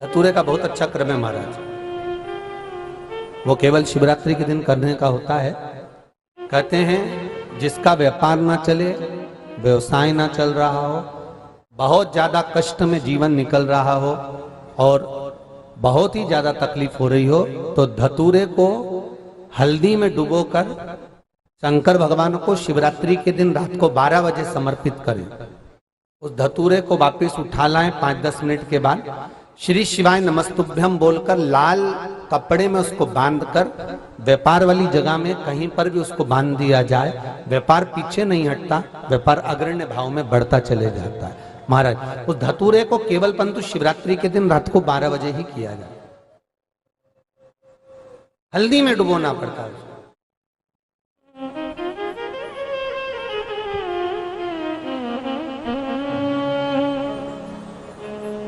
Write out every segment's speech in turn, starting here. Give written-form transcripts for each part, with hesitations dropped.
धतूरे का बहुत अच्छा क्रम है महाराज। वो केवल शिवरात्रि के दिन करने का होता है। कहते हैं जिसका व्यापार ना चले, व्यवसाय ना चल रहा हो, बहुत ज्यादा कष्ट में जीवन निकल रहा हो और बहुत ही ज्यादा तकलीफ हो रही हो, तो धतूरे को हल्दी में डुबोकर शंकर भगवान को शिवरात्रि के दिन रात को 12 बजे समर्पित करें। उस धतूरे को वापस उठा लाएं 5-10 मिनट के बाद, श्री शिवाय नमस्तुभ्यम बोलकर लाल कपड़े में उसको बांधकर व्यापार वाली जगह में कहीं पर भी उसको बांध दिया जाए। व्यापार पीछे नहीं हटता, व्यापार अग्रण्य भाव में बढ़ता चले जाता है। महाराज उस धतूरे को केवल परंतु शिवरात्रि के दिन रात को 12 बजे ही किया जाए। हल्दी में डुबोना पड़ता है।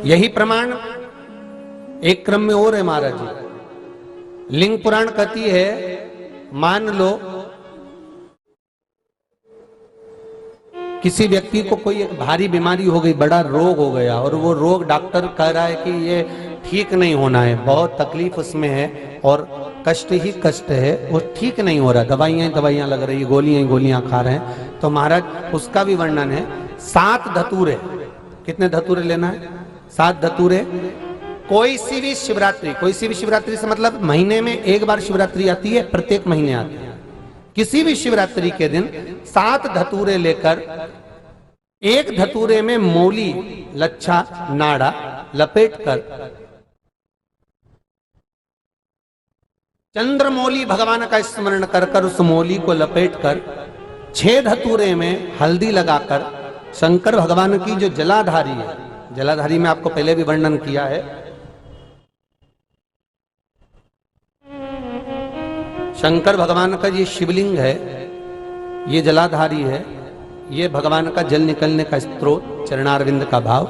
यही प्रमाण एक क्रम में और है महाराज जी। लिंग पुराण कहती है, मान लो किसी व्यक्ति को कोई एक भारी बीमारी हो गई, बड़ा रोग हो गया और वो रोग डॉक्टर कह रहा है कि ये ठीक नहीं होना है, बहुत तकलीफ उसमें है और कष्ट ही कष्ट है, वो ठीक नहीं हो रहा, दवाइयां लग रही, गोलियां खा रहे हैं। तो महाराज उसका भी वर्णन है। 7 धतूरे, कितने धतूरे लेना है? 7 धतूरे। कोई सी भी शिवरात्रि से मतलब महीने में एक बार शिवरात्रि आती है, प्रत्येक महीने आती है। किसी भी शिवरात्रि के दिन 7 धतूरे लेकर एक धतूरे में मौली, लच्छा, नाड़ा लपेटकर चंद्रमौली भगवान का स्मरण कर उस मौली को लपेटकर 6 धतूरे में हल्दी लगाकर शंकर भगवान की जो जलाधारी है, जलाधारी में आपको पहले भी वर्णन किया है, शंकर भगवान का ये शिवलिंग है, ये जलाधारी है, ये भगवान का जल निकलने का स्त्रोत, चरणारविंद का भाव।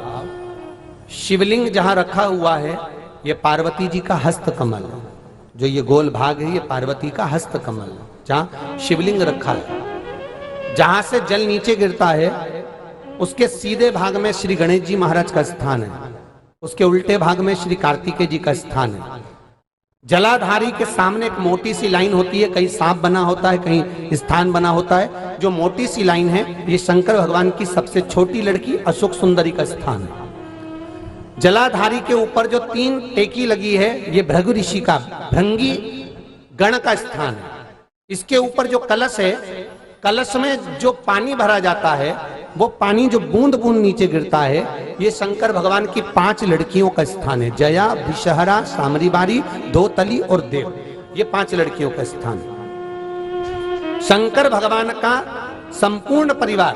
शिवलिंग जहां रखा हुआ है ये पार्वती जी का हस्त कमल है, जो ये गोल भाग है ये पार्वती का हस्त कमल है, जहां शिवलिंग रखा है। जहां से जल नीचे गिरता है उसके सीधे भाग में श्री गणेश जी महाराज का स्थान है, उसके उल्टे भाग में श्री कार्तिकेय जी का स्थान है। जलाधारी के सामने एक मोटी सी लाइन होती है, कहीं सांप बना होता है, कहीं स्थान बना होता है। जो मोटी सी लाइन है ये शंकर भगवान की सबसे छोटी लड़की अशोक सुंदरी का स्थान है। जलाधारी के ऊपर जो 3 टेकी लगी है ये भृगु ऋषि का, भृंगी गण का स्थान है। इसके ऊपर जो कलश है, कलश में जो पानी भरा जाता है वो पानी जो बूंद बूंद नीचे गिरता है ये शंकर भगवान की 5 लड़कियों का स्थान है। जया, विषहरा, सामरीबारी, दोतली और देव, ये 5 लड़कियों का स्थान है। शंकर भगवान का संपूर्ण परिवार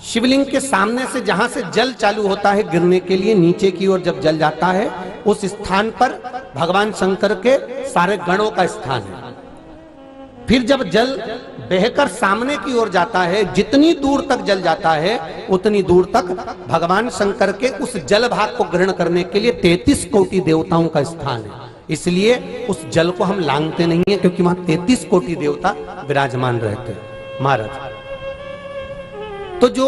शिवलिंग के सामने से, जहां से जल चालू होता है गिरने के लिए नीचे की ओर जब जल जाता है, उस स्थान पर भगवान शंकर के सारे गणों का स्थान है। फिर जब जल बहकर सामने की ओर जाता है, जितनी दूर तक जल जाता है उतनी दूर तक भगवान शंकर के उस जल भाग को ग्रहण करने के लिए 33 कोटि देवताओं का स्थान है। इसलिए उस जल को हम लांघते नहीं है, क्योंकि वहां 33 कोटि देवता विराजमान रहते हैं महाराज। तो जो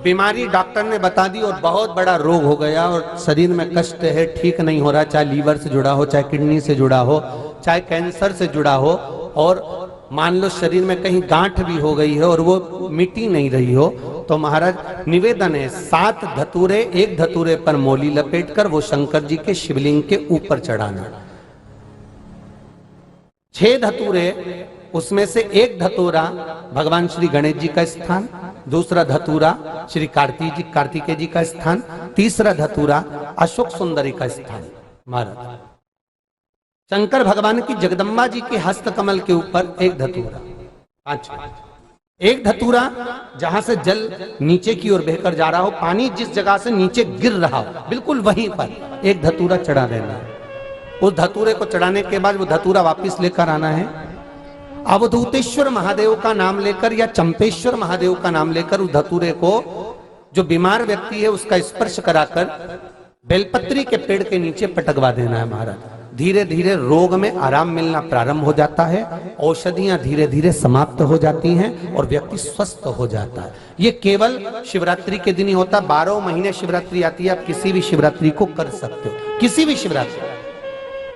बीमारी डॉक्टर ने बता दी और बहुत बड़ा रोग हो गया और शरीर में कष्ट है, ठीक नहीं हो रहा, चाहे लीवर से जुड़ा हो, चाहे किडनी से जुड़ा हो, चाहे कैंसर से जुड़ा हो, और मान लो शरीर में कहीं गांठ भी हो गई है और वो मिटी नहीं रही हो, तो महाराज निवेदन है 7 धतूरे, एक धतूरे पर मौली लपेटकर वो शंकर जी के शिवलिंग के ऊपर चढ़ाना। 6 धतूरे, उसमें से एक धतूरा भगवान श्री गणेश जी का स्थान, दूसरा धतूरा श्री कार्तिकेय जी का स्थान, तीसरा धतूरा अशोक सुंदरी का स्थान। महाराज शंकर भगवान की जगदम्बा जी के हस्त कमल के ऊपर एक धतूरा, 5, एक धतूरा जहां से जल नीचे की ओर बहकर जा रहा हो, पानी जिस जगह से नीचे गिर रहा हो बिल्कुल वहीं पर एक धतूरा चढ़ा देना है। उस धतूरे को चढ़ाने के बाद वो धतूरा वापस लेकर आना है। अवधूतेश्वर महादेव का नाम लेकर या चंपेश्वर महादेव का नाम लेकर उस धतूरे को, जो बीमार व्यक्ति है उसका स्पर्श कराकर बेलपत्री के पेड़ के नीचे पटकवा देना है महाराज। धीरे धीरे रोग में आराम मिलना प्रारंभ हो जाता है, औषधियां धीरे धीरे समाप्त हो जाती हैं और व्यक्ति स्वस्थ हो जाता है। ये केवल शिवरात्रि के दिन ही होता। 12 महीने शिवरात्रि आती है, आप किसी भी शिवरात्रि को कर सकते हो, किसी भी शिवरात्रि।